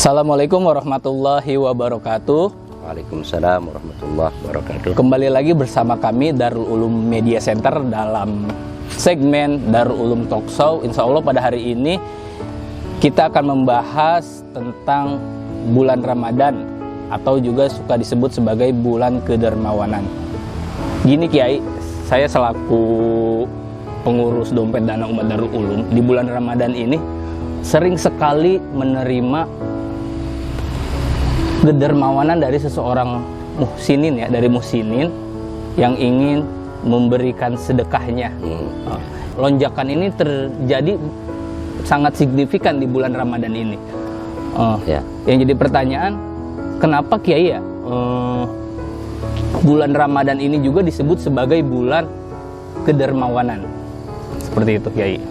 Assalamualaikum warahmatullahi wabarakatuh. Waalaikumsalam warahmatullahi wabarakatuh. Kembali lagi bersama kami Darul Ulum Media Center dalam segmen Darul Ulum Talk Show. Insya Allah pada hari ini kita akan membahas tentang bulan Ramadan atau juga suka disebut sebagai bulan kedermawanan. Gini Kiai, saya selaku pengurus dompet dana umat Darul Ulum di bulan Ramadan ini sering sekali menerima kedermawanan dari seseorang muhsinin ya, dari muhsinin yang ingin memberikan sedekahnya. Lonjakan ini terjadi sangat signifikan di bulan Ramadan ini. Yang jadi pertanyaan, kenapa Kiai ya bulan Ramadan ini juga disebut sebagai bulan kedermawanan? Seperti itu Kiai.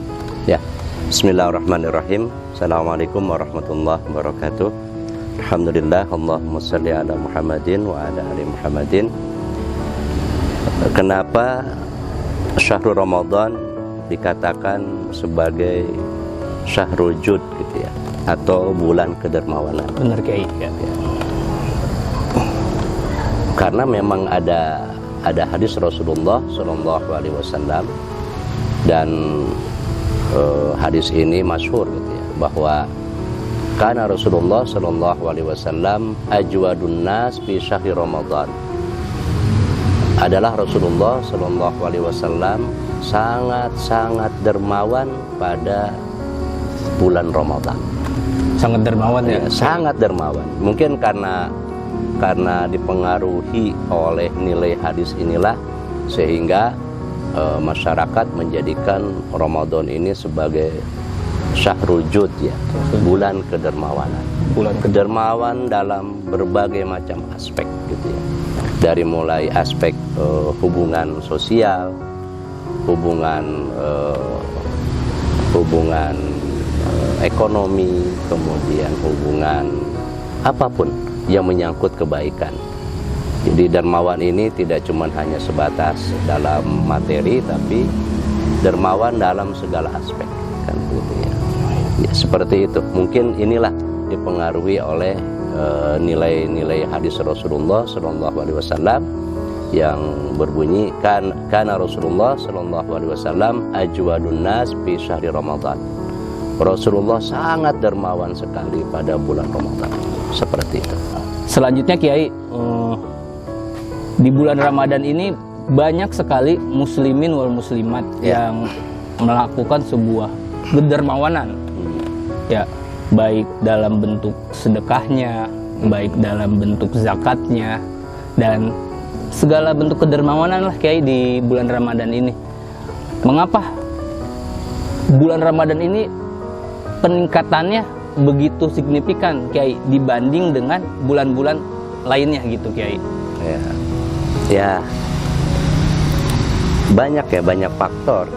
Ya. Bismillahirrahmanirrahim. Assalamualaikum warahmatullahi wabarakatuh. Alhamdulillah, Allahumma salli ala Muhammadin wa ala ali Muhammadin. Kenapa syahrul Ramadan dikatakan sebagai syahrul jud gitu ya, atau bulan kedermawanan? Benar Kiai. Ya. Karena memang ada hadis Rasulullah Shallallahu Alaihi Wasallam, dan hadis ini masyhur gitu ya, bahwa karena Rasulullah Shallallahu Alaihi Wasallam ajwadun nas fi syahri Ramadan. Adalah Rasulullah Shallallahu Alaihi Wasallam sangat dermawan pada bulan Ramadan. Sangat dermawan ya. Sangat dermawan. Mungkin karena dipengaruhi oleh nilai hadis inilah sehingga masyarakat menjadikan Ramadan ini sebagai syahrul jud ya, bulan kedermawanan. Bulan kedermawan dalam berbagai macam aspek gitu ya. Dari mulai aspek hubungan sosial, hubungan ekonomi, kemudian hubungan apapun yang menyangkut kebaikan. Jadi dermawan ini tidak cuma hanya sebatas dalam materi, tapi dermawan dalam segala aspek kan gitu ya. Ya, seperti itu. Mungkin inilah dipengaruhi oleh nilai-nilai hadis Rasulullah Shallallahu Alaihi Wasallam yang berbunyi kana Rasulullah Shallallahu Alaihi Wasallam ajwadun nas fi syahri Ramadan. Rasulullah sangat dermawan sekali pada bulan Ramadan. Seperti itu. Selanjutnya Kiai, di bulan Ramadan ini banyak sekali muslimin wal muslimat yang melakukan sebuah kedermawanan. Ya, baik dalam bentuk sedekahnya, baik dalam bentuk zakatnya, dan segala bentuk kedermawanan lah Kiai di bulan Ramadan ini. Mengapa bulan Ramadan ini peningkatannya begitu signifikan Kiai dibanding dengan bulan-bulan lainnya gitu Kiai? Ya, banyak faktor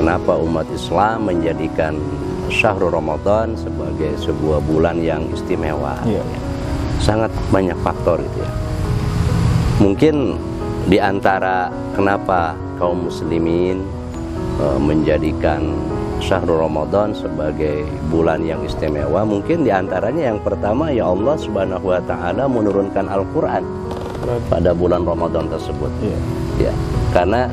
kenapa umat Islam menjadikan syahrul Ramadan sebagai sebuah bulan yang istimewa. Sangat banyak faktor itu ya. Mungkin di antara kenapa kaum muslimin menjadikan syahrul Ramadan sebagai bulan yang istimewa, mungkin di antaranya yang pertama, ya Allah Subhanahu wa taala menurunkan Al-Qur'an pada bulan Ramadan tersebut. Ya, karena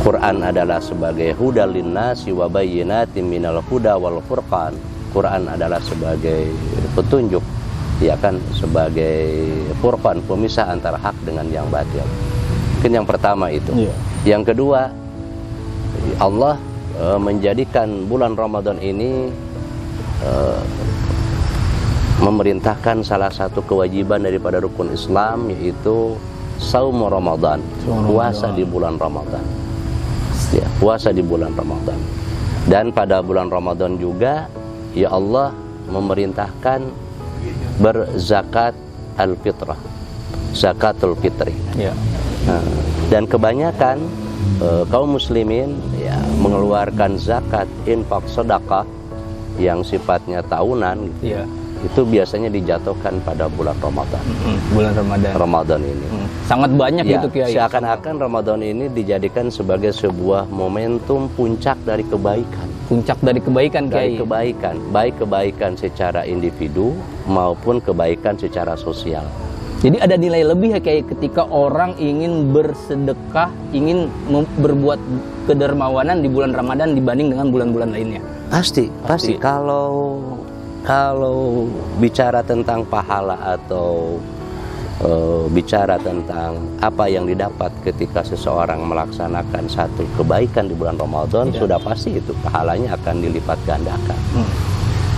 Quran adalah sebagai hudal linnasi wa bayyinatin minal huda wal furqan. Quran adalah sebagai petunjuk, ya kan, sebagai furqan, pemisah antara hak dengan yang batil. Mungkin yang pertama itu. Yang kedua, Allah menjadikan bulan Ramadan ini memerintahkan salah satu kewajiban daripada rukun Islam, yaitu saum Ramadan, puasa di bulan Ramadan. Ya, puasa di bulan Ramadan. Dan pada bulan Ramadan juga ya Allah memerintahkan berzakat al-fitrah, zakatul fitri. Dan kebanyakan kaum muslimin ya mengeluarkan zakat infak sedekah yang sifatnya tahunan gitu. Itu biasanya dijatuhkan pada bulan Ramadan. Bulan Ramadan ini. Sangat banyak ya, gitu Kiai. Seakan-akan Ramadan ini dijadikan sebagai sebuah momentum puncak dari kebaikan. puncak dari kebaikan, dari Kiai. kebaikan, baik kebaikan secara individu maupun kebaikan secara sosial. Jadi ada nilai lebih ya Kiai ketika orang ingin bersedekah, ingin berbuat kedermawanan di bulan Ramadan dibanding dengan bulan-bulan lainnya. Pasti. Kalau bicara tentang pahala atau bicara tentang apa yang didapat ketika seseorang melaksanakan satu kebaikan di bulan Ramadan, sudah pasti itu pahalanya akan dilipat gandakan.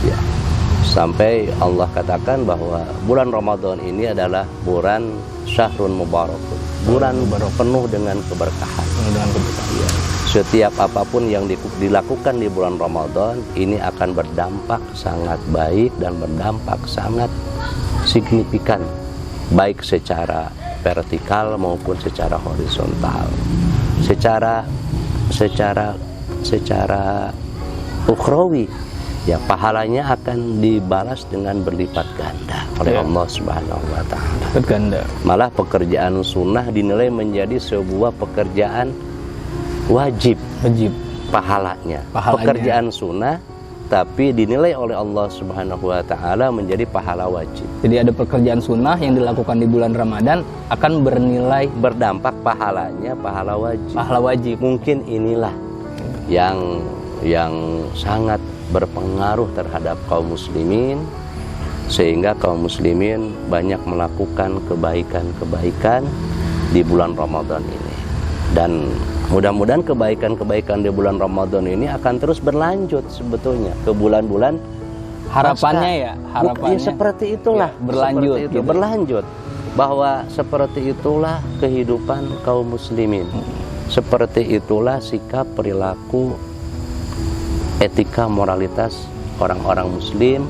Ya. Sampai Allah katakan bahwa bulan Ramadan ini adalah bulan syahrun mubarak, bulan penuh dengan keberkahan. Ya. Setiap apapun yang dilakukan di bulan Ramadan ini akan berdampak sangat baik dan berdampak sangat signifikan, baik secara vertikal maupun secara horizontal. Secara ukhrawi, ya pahalanya akan dibalas dengan berlipat ganda oleh Allah Subhanahu wa taala. Berganda. Malah Pekerjaan sunnah dinilai menjadi sebuah pekerjaan wajib pahalanya. Pekerjaan sunnah tapi dinilai oleh Allah Subhanahu wa taala menjadi pahala wajib. Jadi ada pekerjaan sunnah yang dilakukan di bulan Ramadan akan berdampak pahalanya pahala wajib. Pahala wajib. Mungkin inilah yang sangat berpengaruh terhadap kaum muslimin, sehingga kaum muslimin banyak melakukan kebaikan-kebaikan di bulan Ramadan ini. Dan mudah-mudahan kebaikan-kebaikan di bulan Ramadan ini akan terus berlanjut sebetulnya ke bulan-bulan harapannya harapannya seperti itulah, berlanjut seperti itu, berlanjut, bahwa seperti itulah kehidupan kaum muslimin. Seperti itulah sikap, perilaku, etika, moralitas orang-orang muslim,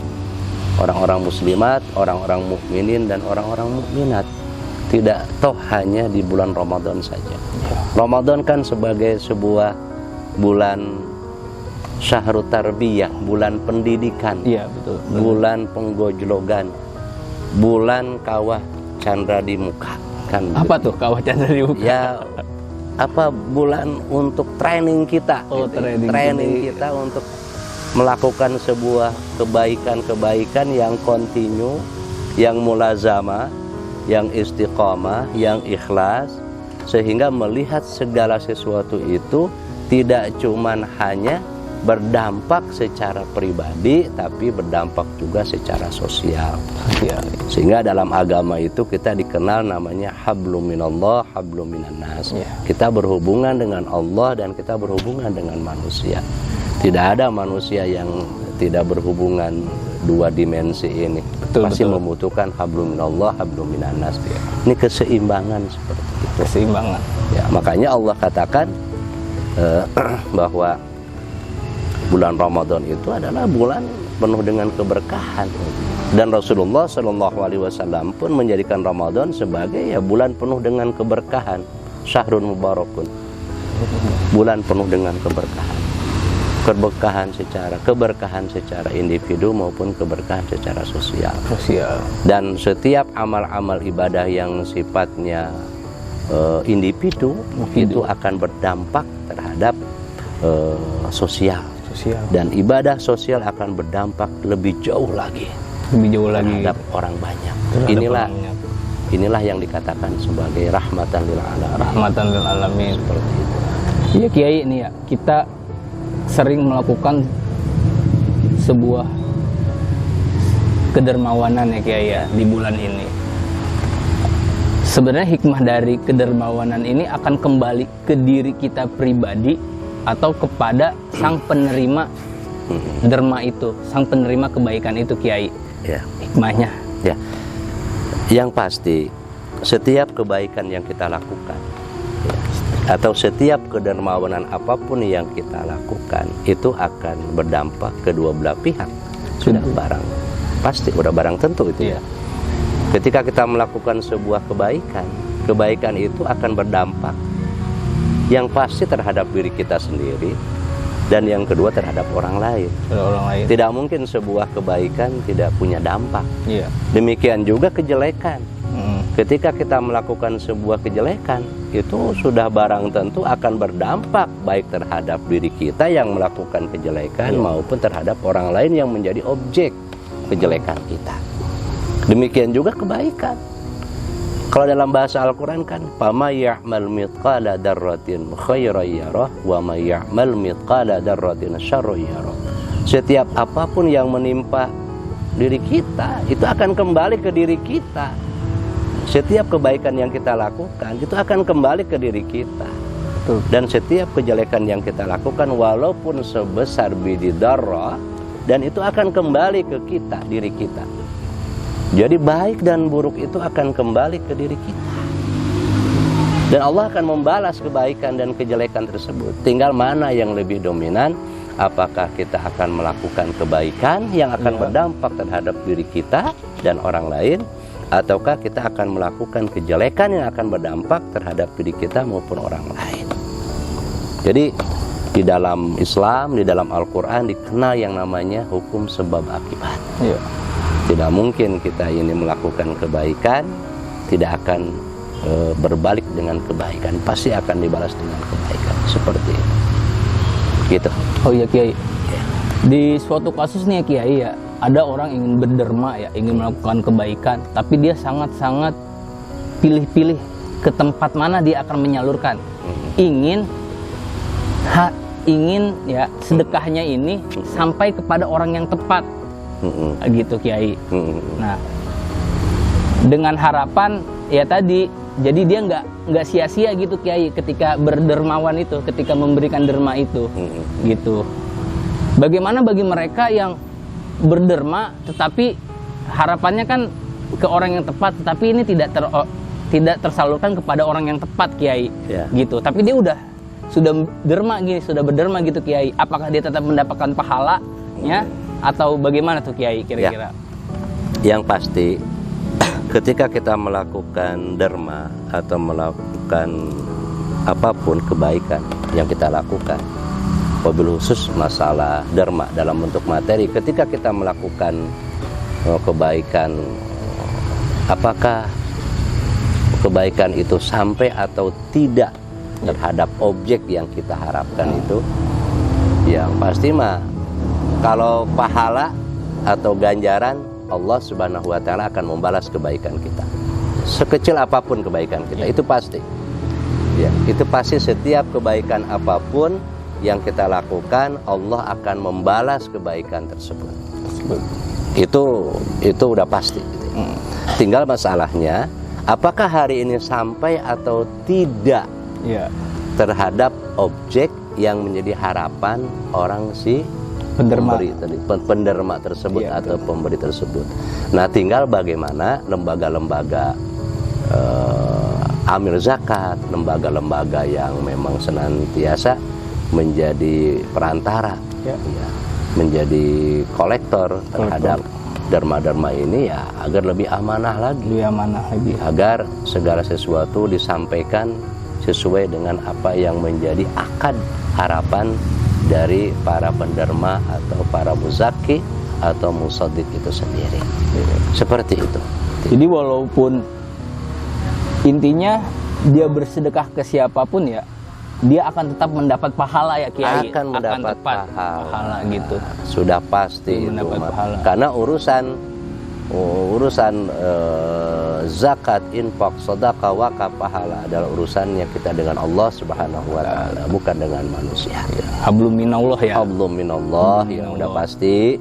orang-orang muslimat, orang-orang mukminin dan orang-orang mukminat. Tidak toh hanya di bulan Ramadan saja. Ramadan kan sebagai sebuah bulan syahrut tarbiyah, bulan pendidikan, betul. Bulan penggojlogan, bulan kawah candra di muka. Kan apa tuh kawah candra di muka? Ya, bulan untuk training kita, training kita untuk melakukan sebuah kebaikan-kebaikan yang kontinu, yang mulazamah, yang istiqamah, yang ikhlas, sehingga melihat segala sesuatu itu tidak cuman hanya berdampak secara pribadi, tapi berdampak juga secara sosial. Sehingga dalam agama itu kita dikenal namanya hablum minallah, hablum minannas. Kita berhubungan dengan Allah dan kita berhubungan dengan manusia. Tidak ada manusia yang tidak berhubungan dua dimensi ini. Pasti membutuhkan hablum minallah, hablum minannas. Ini keseimbangan seperti itu. Keseimbangan. Ya, makanya Allah katakan bahwa bulan Ramadan itu adalah bulan penuh dengan keberkahan. Dan Rasulullah SAW pun menjadikan Ramadan sebagai bulan penuh dengan keberkahan. Syahrun mubarakun. Bulan penuh dengan keberkahan. Keberkahan secara individu maupun keberkahan secara sosial. Dan setiap amal-amal ibadah yang sifatnya individu itu akan berdampak terhadap sosial. Dan ibadah sosial akan berdampak lebih jauh lagi terhadap orang banyak. Inilah yang dikatakan sebagai rahmatan lil alamin. Rahmatan lil alamin. Seperti itu. Iya Kiai, ini ya kita sering melakukan sebuah kedermawanan ya Kiai ya di bulan ini. Sebenarnya hikmah dari kedermawanan ini akan kembali ke diri kita pribadi atau kepada sang penerima derma itu, sang penerima kebaikan itu Kiai. Hikmahnya. Yang pasti setiap kebaikan yang kita lakukan atau setiap kedermawanan apapun yang kita lakukan itu akan berdampak kedua belah pihak. Sudah barang tentu itu ya. Ketika kita melakukan sebuah kebaikan itu akan berdampak yang pasti terhadap diri kita sendiri dan yang kedua terhadap orang lain. Tidak mungkin sebuah kebaikan tidak punya dampak. Demikian juga kejelekan. ketika kita melakukan sebuah kejelekan, itu sudah barang tentu akan berdampak baik terhadap diri kita yang melakukan kejelekan maupun terhadap orang lain yang menjadi objek kejelekan kita. Demikian juga kebaikan. Kalau dalam bahasa Al-Quran kan, "Fama ya'mal mithqala dzarratin khairan yarah wa may ya'mal mithqala dzarratin syarran yarah." Setiap apapun yang menimpa diri kita, itu akan kembali ke diri kita. Setiap kebaikan yang kita lakukan itu akan kembali ke diri kita. Dan setiap kejelekan yang kita lakukan walaupun sebesar biji dzarrah, dan itu akan kembali ke kita, diri kita. Jadi baik dan buruk itu akan kembali ke diri kita. Dan Allah akan membalas kebaikan dan kejelekan tersebut. Tinggal mana yang lebih dominan, apakah kita akan melakukan kebaikan yang akan berdampak terhadap diri kita dan orang lain, ataukah kita akan melakukan kejelekan yang akan berdampak terhadap diri kita maupun orang lain. Jadi di dalam Islam, di dalam Al-Quran dikenal yang namanya hukum sebab akibat. Tidak mungkin kita ini melakukan kebaikan tidak akan berbalik dengan kebaikan, pasti akan dibalas dengan kebaikan. Seperti itu. Gitu. Oh iya Kiai. Di suatu kasus nih ya Kiai ya, ada orang ingin berderma ya, ingin melakukan kebaikan, tapi dia sangat-sangat pilih-pilih ke tempat mana dia akan menyalurkan. Ingin ya sedekahnya ini sampai kepada orang yang tepat. Gitu Kiai. Nah, dengan harapan ya tadi, jadi dia nggak sia-sia gitu Kiai ketika berdermawan itu, ketika memberikan derma itu. Gitu. Bagaimana bagi mereka yang berderma tetapi harapannya kan ke orang yang tepat, tetapi ini tidak tersalurkan kepada orang yang tepat Kiai, gitu. Tapi dia sudah berderma gitu Kiai. Apakah dia tetap mendapatkan pahalanya atau bagaimana tuh Kiai kira-kira? Yang pasti ketika kita melakukan derma atau melakukan apapun kebaikan yang kita lakukan, wabil khusus masalah derma dalam bentuk materi, ketika kita melakukan kebaikan, apakah kebaikan itu sampai atau tidak terhadap objek yang kita harapkan itu, yang pasti mah kalau pahala atau ganjaran, Allah Subhanahu wa Ta'ala akan membalas kebaikan kita, sekecil apapun kebaikan kita. Itu pasti ya, itu pasti. Setiap kebaikan apapun yang kita lakukan, Allah akan membalas kebaikan tersebut. Itu udah pasti gitu. Tinggal masalahnya, apakah hari ini sampai atau tidak terhadap objek yang menjadi harapan orang si penderma tersebut atau pemberi tersebut. Nah, tinggal bagaimana lembaga-lembaga amil zakat, lembaga-lembaga yang memang senantiasa menjadi perantara, menjadi kolektor terhadap derma-derma ini, ya agar lebih amanah lagi, agar segala sesuatu disampaikan sesuai dengan apa yang menjadi akad harapan dari para penderma atau para muzaki atau musaddiq itu sendiri. Seperti itu. Jadi walaupun intinya dia bersedekah ke siapapun ya, dia akan tetap mendapat pahala ya Kiai. Akan mendapat pahala gitu. Sudah pasti itu. Karena urusan zakat, infak, sedekah, wakaf, pahala adalah urusannya kita dengan Allah Subhanahu wa Ta'ala, bukan dengan manusia. Hablum minallah ya. Hablum minallah yang udah pasti.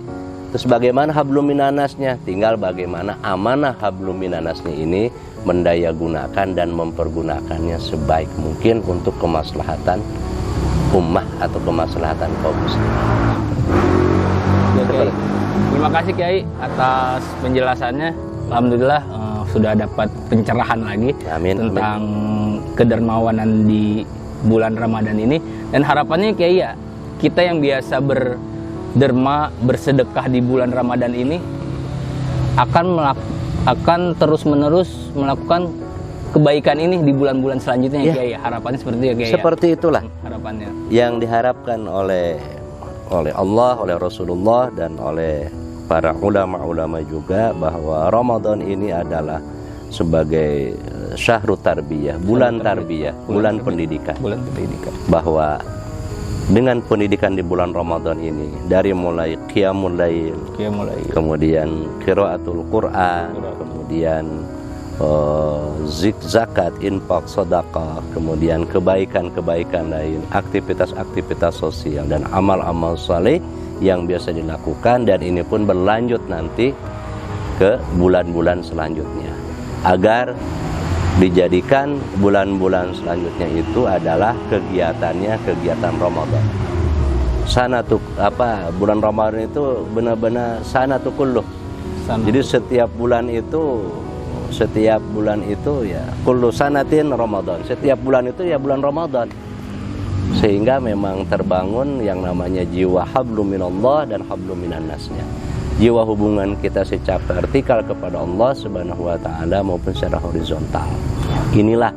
Terus bagaimana hablum minanasnya? Tinggal bagaimana amanah hablum minanasnya ini mendayagunakan dan mempergunakannya sebaik mungkin untuk kemaslahatan ummah atau kemaslahatan kaum muslimin. Oke. Terima kasih Kiai atas penjelasannya. Alhamdulillah sudah dapat pencerahan lagi tentang kedermawanan di bulan Ramadan ini. Dan harapannya Kiai ya, kita yang biasa berderma, bersedekah di bulan Ramadan ini akan terus-menerus melakukan kebaikan ini di bulan-bulan selanjutnya ya Kiai. Harapannya seperti itu ya Kiai. Seperti itulah harapannya. Yang diharapkan oleh Allah, oleh Rasulullah, dan oleh para ulama-ulama juga, bahwa Ramadan ini adalah sebagai syahrut tarbiyah, bulan tarbiyah, bulan pendidikan. Bulan pendidikan. Bahwa dengan pendidikan di bulan Ramadan ini, dari mulai qiyamul lail, kemudian qiraatul Quran, kemudian zakat, infak, sedekah, kemudian kebaikan-kebaikan lain, aktivitas-aktivitas sosial dan amal-amal saleh yang biasa dilakukan, dan ini pun berlanjut nanti ke bulan-bulan selanjutnya, agar dijadikan bulan-bulan selanjutnya itu adalah kegiatan Ramadan. Bulan Ramadan itu benar-benar sanatu kulluh. Jadi setiap bulan itu ya kullu sanatin Ramadan. Setiap bulan itu ya bulan Ramadan. Sehingga memang terbangun yang namanya jiwa hablum minallah dan hablum minan nasnya. Jiwa hubungan kita secara vertikal kepada Allah Subhanahu wa taala maupun secara horizontal. Inilah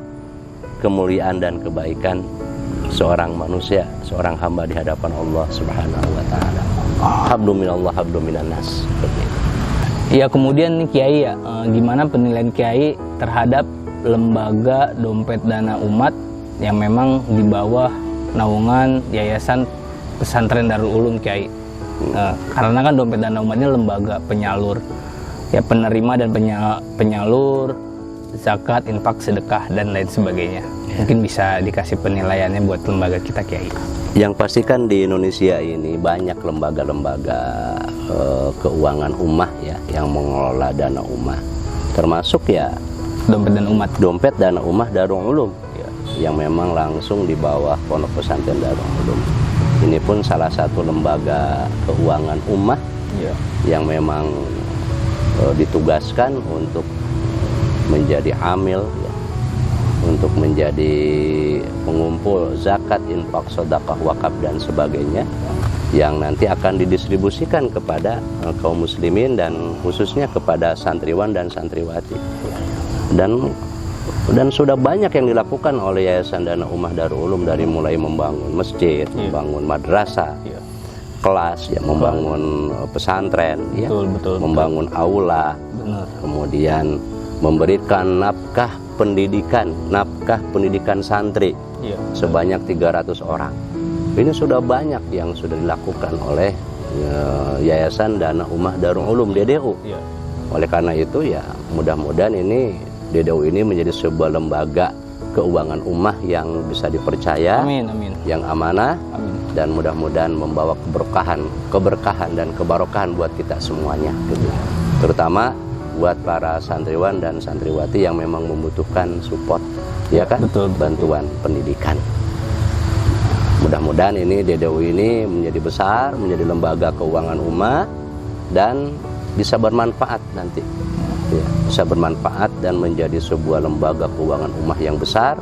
kemuliaan dan kebaikan seorang manusia, seorang hamba di hadapan Allah Subhanahu wa taala. Hablum minallah hablum minan nas. Ya, kemudian nih Kiai ya, gimana penilaian Kiai terhadap lembaga dompet dana umat yang memang di bawah naungan Yayasan Pesantren Darul Ulum, Kiai? Karena kan dompet dana umat ini lembaga penyalur, ya penerima dan penyalur zakat, infak, sedekah dan lain sebagainya. Mungkin bisa dikasih penilaiannya buat lembaga kita, Kiai. Yang pasti kan di Indonesia ini banyak lembaga-lembaga keuangan ummah ya yang mengelola dana ummah, termasuk ya dompet dana ummah Darul Ulum ya, yang memang langsung di bawah Pondok Pesantren Darul Ulum. Ini pun salah satu lembaga keuangan ummah ya, yang memang ditugaskan untuk menjadi amil ya, untuk menjadi pengumpul zakat, infak, sedekah, wakaf dan sebagainya, yang nanti akan didistribusikan kepada kaum muslimin dan khususnya kepada santriwan dan santriwati. Dan sudah banyak yang dilakukan oleh Yayasan Dana Ummah Darul Ulum, dari mulai membangun masjid, membangun madrasah, kelas, ya, membangun pesantren, membangun aula, kemudian memberikan nafkah pendidikan santri sebanyak 300 orang. Ini sudah banyak yang sudah dilakukan oleh Yayasan Dana Ummah Darul Ulum DDU. Oleh karena itu ya mudah-mudahan ini DDU ini menjadi sebuah lembaga keuangan ummah yang bisa dipercaya, yang amanah, dan mudah-mudahan membawa keberkahan dan kebarokahan buat kita semuanya, gitu. Terutama buat para santriwan dan santriwati yang memang membutuhkan support, ya kan, bantuan pendidikan. Mudah-mudahan ini DDU ini menjadi besar, menjadi lembaga keuangan ummah dan bisa bermanfaat nanti. Ya, bisa bermanfaat dan menjadi sebuah lembaga keuangan ummah yang besar,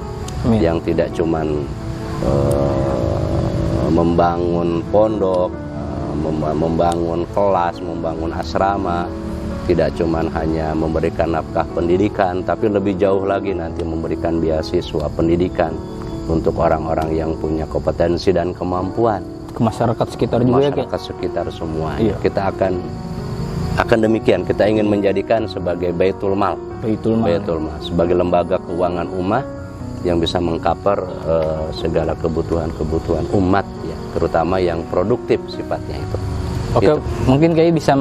yang tidak cuman membangun pondok, membangun kelas, membangun asrama, tidak cuman hanya memberikan nafkah pendidikan, tapi lebih jauh lagi nanti memberikan beasiswa pendidikan untuk orang-orang yang punya kompetensi dan kemampuan, ke masyarakat sekitar juga, masyarakat sekitar semua. Kita akan demikian, kita ingin menjadikan sebagai Baitul Mal, sebagai lembaga keuangan ummah yang bisa mengcover segala kebutuhan umat ya, terutama yang produktif sifatnya itu. Oke, gitu. Mungkin kayak bisa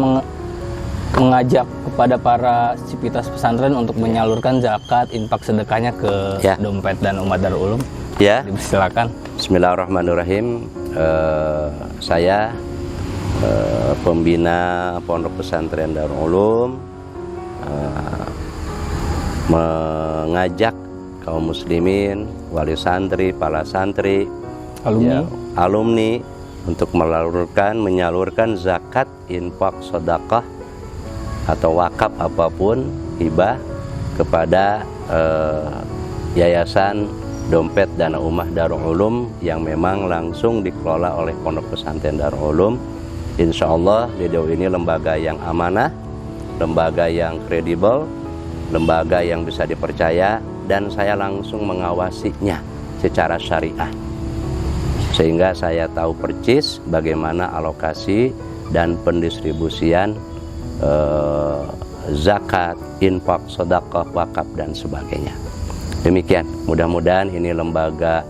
mengajak kepada para sivitas pesantren untuk menyalurkan zakat, infak, sedekahnya ke dompet dan umat Darul Ulum. Ya, silakan. Bismillahirrahmanirrahim. Saya pembina Pondok Pesantren Darul Ulum mengajak kaum muslimin, wali santri, para santri, alumni untuk menyalurkan zakat, infak, sedekah atau wakaf apapun, hibah kepada Yayasan Dompet Dana Ummah Darul Ulum yang memang langsung dikelola oleh Pondok Pesantren Darul Ulum. Insya Allah DDU ini lembaga yang amanah, lembaga yang kredibel, lembaga yang bisa dipercaya, dan saya langsung mengawasinya secara syariah, sehingga saya tahu persis bagaimana alokasi dan pendistribusian zakat, infak, sedekah, wakaf dan sebagainya. Demikian, mudah-mudahan ini lembaga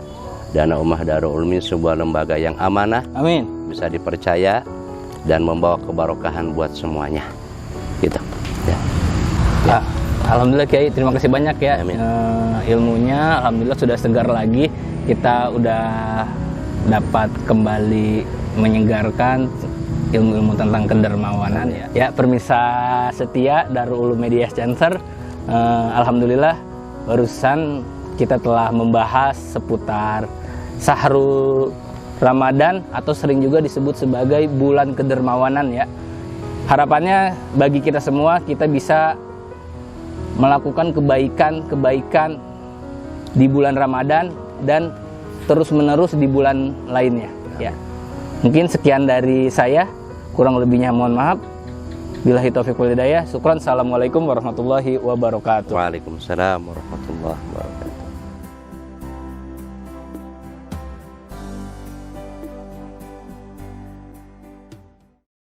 Dana Ummah Darul Ulumi sebuah lembaga yang amanah, Amin. bisa dipercaya dan membawa kebarokahan buat semuanya. Gitu. Ya. Ya. Alhamdulillah Kiai, terima kasih banyak ya. Amin. Ilmunya alhamdulillah sudah segar lagi. Kita udah dapat kembali menyegarkan ilmu-ilmu tentang kedermawanan ya. Ya, permisa setia Darul Ulum Media Center. Alhamdulillah barusan kita telah membahas seputar Sahrul Ramadan atau sering juga disebut sebagai bulan kedermawanan ya. Harapannya bagi kita semua kita bisa melakukan kebaikan-kebaikan di bulan Ramadan dan terus-menerus di bulan lainnya ya. Mungkin sekian dari saya, kurang lebihnya mohon maaf. Billahi taufiq wal hidayah. Syukran. Assalamualaikum warahmatullahi wabarakatuh. Waalaikumsalam warahmatullahi wabarakatuh.